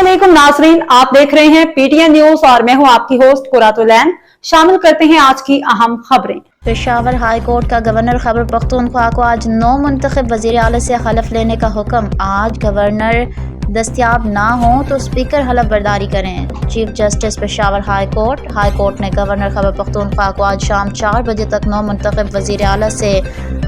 अस्सलामुअलैकुम नाजरीन, आप देख रहे हैं पीटीएन न्यूज और मैं हूं आपकी होस्ट कुरातुलैन। शामिल करते हैं आज की अहम खबरें। पेशावर हाई कोर्ट का गवर्नर खैबर पख्तूनख्वा को आज नौ मुंतखब वज़ीर आला से हलफ लेने का हुक्म। आज गवर्नर दस्तयाब ना हो तो स्पीकर हलफ बर्दारी करें। Chief justice Peshawar high court ने गवर्नर खैबर पख्तूनख्वा को आज शाम 4 बजे तक नौ मुंतखब वज़ीर आला से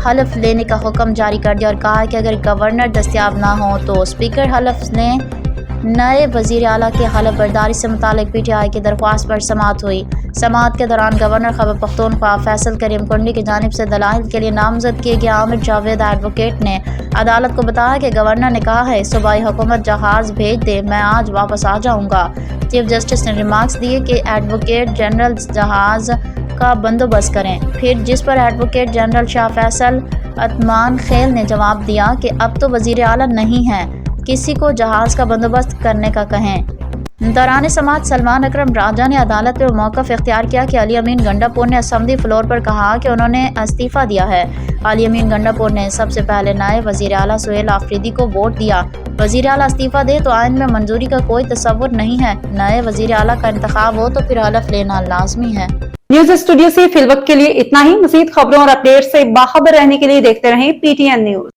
हलफ लेने का हुक्म जारी कर दिया और कहा कि अगर गवर्नर दस्तयाब ना हो तो स्पीकर हलफ लें। नए वज़ीर आला के हलफ बर्दारी से मुतालिक पीटीआई की दरख्वास्त पर समाअत हुई। समाअत के दौरान गवर्नर खैबर पख्तूनख्वा फैसल करीम कुंडी की जानिब से दलाइल के लिए नामजद किए गए आमिर जावेद एडवोकेट ने अदालत को बताया कि गवर्नर ने कहा है सूबाई हुकूमत जहाज़ भेज दे, मैं आज वापस आ जाऊँगा। चीफ जस्टिस ने रिमार्क्स दिए कि एडवोकेट जनरल जहाज़ का बंदोबस्त करें, फिर जिस पर एडवोकेट जनरल शाह फैसल अतमान खेल ने जवाब दिया कि अब तो वज़ीर आला नहीं है, किसी को जहाज़ का बंदोबस्त करने का कहें। दौरान समाअत सलमान अकरम राजा ने अदालत में मौक़िफ़ इख्तियार किया कि अली अमीन गंडापुर ने असम्बली फ्लोर पर कहा कि उन्होंने इस्तीफ़ा दिया है। अली अमीन गंडापुर ने सबसे पहले नए वज़ीर आला सुहेल आफरीदी को वोट दिया। वज़ीर आला इस्तीफ़ा दे तो आइन में मंजूरी का कोई तसव्वुर नहीं है, नए वज़ीर आला का इंतखाब हो तो फिर हलफ लेना लाजमी है। न्यूज स्टूडियो से फिलवक्त के लिए इतना ही। मज़ीद खबरों और अपडेट से बाखबर रहने के लिए देखते रहें पीटीएन न्यूज।